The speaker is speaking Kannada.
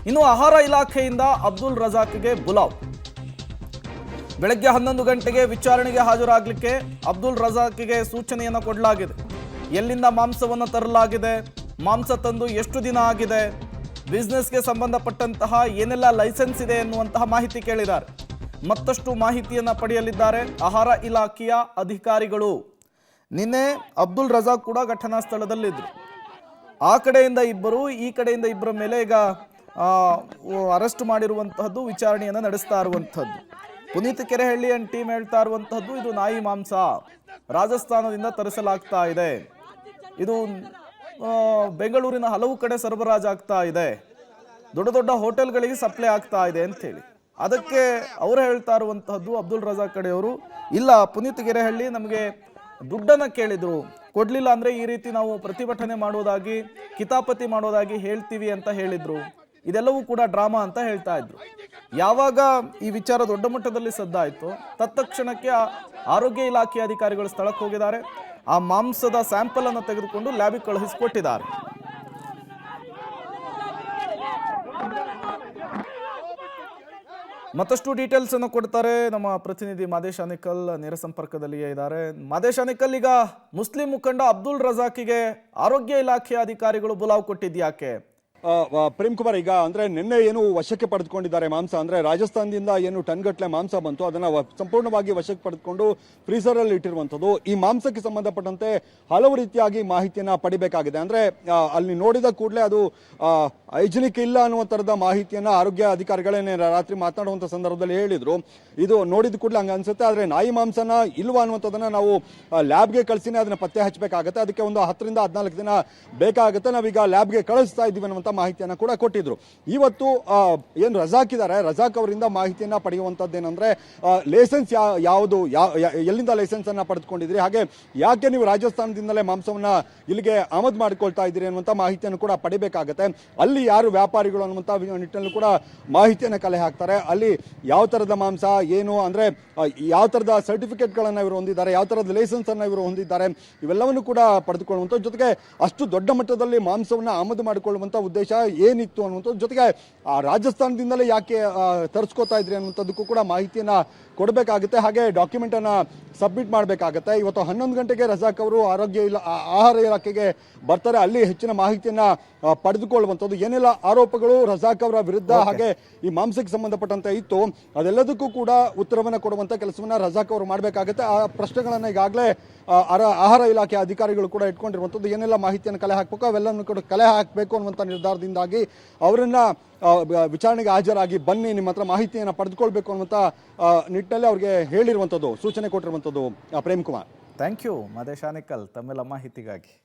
ಇನ್ನು ಆಹಾರ ಇಲಾಖೆಯಿಂದ ಅಬ್ದುಲ್ ರಜಾಕ್ಗೆ ಬುಲಾವ್. ಬೆಳಗ್ಗೆ 11 ಗಂಟೆಗೆ ವಿಚಾರಣೆಗೆ ಹಾಜರಾಗಲಿಕ್ಕೆ ಅಬ್ದುಲ್ ರಜಾಕ್ಗೆ ಸೂಚನೆಯನ್ನು ಕೊಡಲಾಗಿದೆ. ಎಲ್ಲಿಂದ ಮಾಂಸವನ್ನು ತರಲಾಗಿದೆ, ಮಾಂಸ ತಂದು ಎಷ್ಟು ದಿನ ಆಗಿದೆ, ಬಿಸ್ನೆಸ್ಗೆ ಸಂಬಂಧಪಟ್ಟಂತಹ ಏನೆಲ್ಲ ಲೈಸೆನ್ಸ್ ಇದೆ ಎನ್ನುವಂತಹ ಮಾಹಿತಿ ಕೇಳಿದ್ದಾರೆ. ಮತ್ತಷ್ಟು ಮಾಹಿತಿಯನ್ನು ಪಡೆಯಲಿದ್ದಾರೆ ಆಹಾರ ಇಲಾಖೆಯ ಅಧಿಕಾರಿಗಳು. ನಿನ್ನೆ ಅಬ್ದುಲ್ ರಜಾಕ್ ಕೂಡ ಘಟನಾ ಸ್ಥಳದಲ್ಲಿದ್ದರು. ಆ ಕಡೆಯಿಂದ ಇಬ್ಬರು, ಈ ಕಡೆಯಿಂದ ಇಬ್ಬರ ಮೇಲೆ ಈಗ ಅರೆಸ್ಟ್ ಮಾಡಿರುವಂತಹದ್ದು, ವಿಚಾರಣೆಯನ್ನು ನಡೆಸ್ತಾ ಇರುವಂಥದ್ದು. ಪುನೀತ್ ಕೆರೆಹಳ್ಳಿ ಅಂಡ್ ಟೀಮ್ ಹೇಳ್ತಾ ಇರುವಂತಹದ್ದು ಇದು ನಾಯಿ ಮಾಂಸ ರಾಜಸ್ಥಾನದಿಂದ ತರಿಸಲಾಗ್ತಾ ಇದೆ, ಇದು ಬೆಂಗಳೂರಿನ ಹಲವು ಕಡೆ ಸರಬರಾಜಾಗ್ತಾ ಇದೆ, ದೊಡ್ಡ ದೊಡ್ಡ ಹೋಟೆಲ್ಗಳಿಗೆ ಸಪ್ಲೈ ಆಗ್ತಾ ಇದೆ ಅಂತ ಹೇಳಿ. ಅದಕ್ಕೆ ಅವರು ಹೇಳ್ತಾ ಇರುವಂತಹದ್ದು ಅಬ್ದುಲ್ ರಜಾಕ್ ಕಡೆಯವರು, ಇಲ್ಲ ಪುನೀತ್ ಕೆರೆಹಳ್ಳಿ ನಮಗೆ ದುಡ್ಡನ್ನು ಕೇಳಿದ್ರು, ಕೊಡ್ಲಿಲ್ಲ ಅಂದ್ರೆ ಈ ರೀತಿ ನಾವು ಪ್ರತಿಭಟನೆ ಮಾಡೋದಾಗಿ, ಕಿತಾಪತಿ ಮಾಡೋದಾಗಿ ಹೇಳ್ತೀವಿ ಅಂತ ಹೇಳಿದ್ರು. ಇದೆಲ್ಲವೂ ಕೂಡ ಡ್ರಾಮಾ ಅಂತ ಹೇಳ್ತಾ ಇದ್ರು. ಯಾವಾಗ ಈ ವಿಚಾರ ದೊಡ್ಡ ಮಟ್ಟದಲ್ಲಿ ಸದ್ದಾಯಿತು, ತತ್ಕ್ಷಣಕ್ಕೆ ಆರೋಗ್ಯ ಇಲಾಖೆ ಅಧಿಕಾರಿಗಳು ಸ್ಥಳಕ್ಕೆ ಹೋಗಿದ್ದಾರೆ. ಆ ಮಾಂಸದ ಸ್ಯಾಂಪಲ್ ಅನ್ನು ತೆಗೆದುಕೊಂಡು ಲ್ಯಾಬಿಗೆ ಕಳುಹಿಸಿಕೊಟ್ಟಿದ್ದಾರೆ. ಮತ್ತಷ್ಟು ಡೀಟೇಲ್ಸ್ ಅನ್ನು ಕೊಡ್ತಾರೆ ನಮ್ಮ ಪ್ರತಿನಿಧಿ ಮಾದೇಶ್ ಅನಿಕಲ್, ನೇರ ಸಂಪರ್ಕದಲ್ಲಿಯೇ ಇದ್ದಾರೆ. ಮಾದೇಶ್ ಅನಿಕಲ್, ಈಗ ಮುಸ್ಲಿಂ ಮುಖಂಡ ಅಬ್ದುಲ್ ರಜಾಕಿಗೆ ಆರೋಗ್ಯ ಇಲಾಖೆಯ ಅಧಿಕಾರಿಗಳು ಬುಲಾವ್ ಕೊಟ್ಟಿದ್ಯಾಕೆ? ಪ್ರೇಮ್ ಕುಮಾರ್, ಈಗ ಅಂದ್ರೆ ನಿನ್ನೆ ಏನು ವಶಕ್ಕೆ ಪಡೆದುಕೊಂಡಿದ್ದಾರೆ ಮಾಂಸ, ಅಂದ್ರೆ ರಾಜಸ್ಥಾನದಿಂದ ಏನು ಟನ್ಗಟ್ಟಲೆ ಮಾಂಸ ಬಂತು ಅದನ್ನ ಸಂಪೂರ್ಣವಾಗಿ ವಶಕ್ಕೆ ಪಡೆದುಕೊಂಡು ಫ್ರೀಸರ್ ಅಲ್ಲಿ ಇಟ್ಟಿರುವಂತದ್ದು. ಈ ಮಾಂಸಕ್ಕೆ ಸಂಬಂಧಪಟ್ಟಂತೆ ಹಲವು ರೀತಿಯಾಗಿ ಮಾಹಿತಿಯನ್ನ ಪಡಿಬೇಕಾಗಿದೆ. ಅಂದ್ರೆ ಅಲ್ಲಿ ನೋಡಿದ ಕೂಡಲೇ ಅದು ಹೈಜಿನಿಕ್ ಇಲ್ಲ ಅನ್ನುವ ತರದ ಮಾಹಿತಿಯನ್ನ ಆರೋಗ್ಯ ಅಧಿಕಾರಿಗಳೇನೆ ರಾತ್ರಿ ಮಾತನಾಡುವಂತ ಸಂದರ್ಭದಲ್ಲಿ ಹೇಳಿದ್ರು. ಇದು ನೋಡಿದ ಕೂಡಲೇ ಹಂಗ ಅನ್ಸುತ್ತೆ. ಆದ್ರೆ ನಾಯಿ ಮಾಂಸನ ಇಲ್ವಾ ಅನ್ನುವಂಥದ್ದನ್ನ ನಾವು ಲ್ಯಾಬ್ಗೆ ಕಳಿಸಿನೇ ಅದನ್ನ ಪತ್ತೆ ಹಚ್ಚಬೇಕಾಗತ್ತೆ. ಅದಕ್ಕೆ ಒಂದು 10 ರಿಂದ 14 ದಿನ ಬೇಕಾಗುತ್ತೆ. ನಾವೀಗ ಲ್ಯಾಬ್ಗೆ ಕಳಿಸ್ತಾ ಇದ್ದೀವಿ ಅನ್ನುವಂಥ ಮಾಹಿತಿಯನ್ನ ಕೂಡ ಕೊಟ್ಟಿದ್ರು. ಇವತ್ತು ಏನು ರಜಾಕ್ ಇದ್ದಾರೆ, ರಜಾಕ್ ಅವರಿಂದ ಮಾಹಿತಿಯನ್ನ ಪಡೆಯುವಂತದ್ದೇನಂದ್ರೆ ಲೈಸೆನ್ಸ್ ಯಾವುದು, ಎಲ್ಲಿಂದ ಲೈಸೆನ್ಸ್ ಅನ್ನ ಪಡೆದುಕೊಂಡಿದ್ರಿ, ಹಾಗೆ ಯಾಕೆ ನೀವು ರಾಜಸ್ಥಾನದಿಂದಲೇ ಮಾಂಸವನ್ನ ಇಲ್ಲಿಗೆ ಆಮದು ಮಾಡಿಕೊಳ್ತಾ ಇದ್ದೀರಿ ಅನ್ನುವಂಥ ಮಾಹಿತಿಯನ್ನು ಕೂಡ ಪಡಿಬೇಕಾಗತ್ತೆ. ಅಲ್ಲಿ ಯಾರು ವ್ಯಾಪಾರಿಗಳು ಅನ್ನುವಂಥ ನಿಟ್ಟಿನಲ್ಲಿ ಕೂಡ ಮಾಹಿತಿಯನ್ನು ಕಲೆ ಹಾಕ್ತಾರೆ. ಅಲ್ಲಿ ಯಾವ ತರದ ಮಾಂಸ ಏನು, ಅಂದ್ರೆ ಯಾವ ತರದ ಸರ್ಟಿಫಿಕೇಟ್ಗಳನ್ನು ಇವರು ಹೊಂದಿದ್ದಾರೆ, ಯಾವ ತರದ ಲೈಸೆನ್ಸ್ ಅನ್ನ ಇವರು ಹೊಂದಿದ್ದಾರೆ, ಇವೆಲ್ಲವನ್ನು ಕೂಡ ಪಡೆದುಕೊಳ್ಳುವಂಥ ಜೊತೆಗೆ ಅಷ್ಟು ದೊಡ್ಡ ಮಟ್ಟದಲ್ಲಿ ಮಾಂಸವನ್ನ ಆಮದು ಮಾಡಿಕೊಳ್ಳುವಂಥ ಉದ್ದೇಶ ಏನಿತ್ತು ಅನ್ನುವಂಥದ್ದು, ಜೊತೆಗೆ ಆ ರಾಜಸ್ಥಾನದಿಂದಲೇ ಯಾಕೆ ತರಿಸ್ಕೋತಾ ಇದ್ರಿ ಅನ್ನುವಂಥದ್ದಕ್ಕೂ ಕೂಡ ಮಾಹಿತಿಯನ್ನ ಕೊಡಬೇಕಾಗುತ್ತೆ. ಹಾಗೆ ಡಾಕ್ಯುಮೆಂಟ್ ಅನ್ನ ಸಬ್ಮಿಟ್ ಮಾಡಬೇಕಾಗತ್ತೆ. ಇವತ್ತು 11 ಗಂಟೆಗೆ ರಜಾಕ್ ಅವರು ಆಹಾರ ಇಲಾಖೆಗೆ ಬರ್ತಾರೆ. ಅಲ್ಲಿ ಹೆಚ್ಚಿನ ಮಾಹಿತಿಯನ್ನ ಪಡೆದುಕೊಳ್ಳುವಂಥದ್ದು, ಏನೆಲ್ಲ ಆರೋಪಗಳು ರಜಾಕ್ ಅವರ ವಿರುದ್ಧ ಹಾಗೆ ಈ ಮಾಂಸಕ್ಕೆ ಸಂಬಂಧಪಟ್ಟಂತೆ ಇತ್ತು ಅದೆಲ್ಲದಕ್ಕೂ ಕೂಡ ಉತ್ತರವನ್ನ ಕೊಡುವಂತ ಕೆಲಸವನ್ನ ರಜಾಕ್ ಅವರು ಮಾಡಬೇಕಾಗುತ್ತೆ. ಆ ಪ್ರಶ್ನೆಗಳನ್ನ ಈಗಾಗಲೇ ಆಹಾರ ಇಲಾಖೆ ಅಧಿಕಾರಿಗಳು ಕೂಡ ಇಟ್ಕೊಂಡಿರುವಂಥದ್ದು. ಏನೆಲ್ಲ ಮಾಹಿತಿಯನ್ನು ಕಲೆ ಹಾಕಬೇಕು ಅವೆಲ್ಲವನ್ನು ಕೂಡ ಕಲೆ ಹಾಕಬೇಕು ಅನ್ನುವಂಥ ನಿರ್ಧಾರದಿಂದಾಗಿ ಅವರನ್ನ ವಿಚಾರಣೆಗೆ ಹಾಜರಾಗಿ ಬನ್ನಿ, ನಿಮ್ಮ ಹತ್ರ ಮಾಹಿತಿಯನ್ನು ಪಡೆದುಕೊಳ್ಬೇಕು ಅನ್ನುವಂಥ ನಿಟ್ಟಿನಲ್ಲಿ ಅವ್ರಿಗೆ ಹೇಳಿರುವಂಥದ್ದು, ಸೂಚನೆ ಕೊಟ್ಟಿರುವಂಥದ್ದು. ಪ್ರೇಮ್ ಕುಮಾರ್, ಥ್ಯಾಂಕ್ ಯು ಮಾದೇಶ್ ಅನಿಕಲ್ ತಮ್ಮೆಲ್ಲ ಮಾಹಿತಿಗಾಗಿ.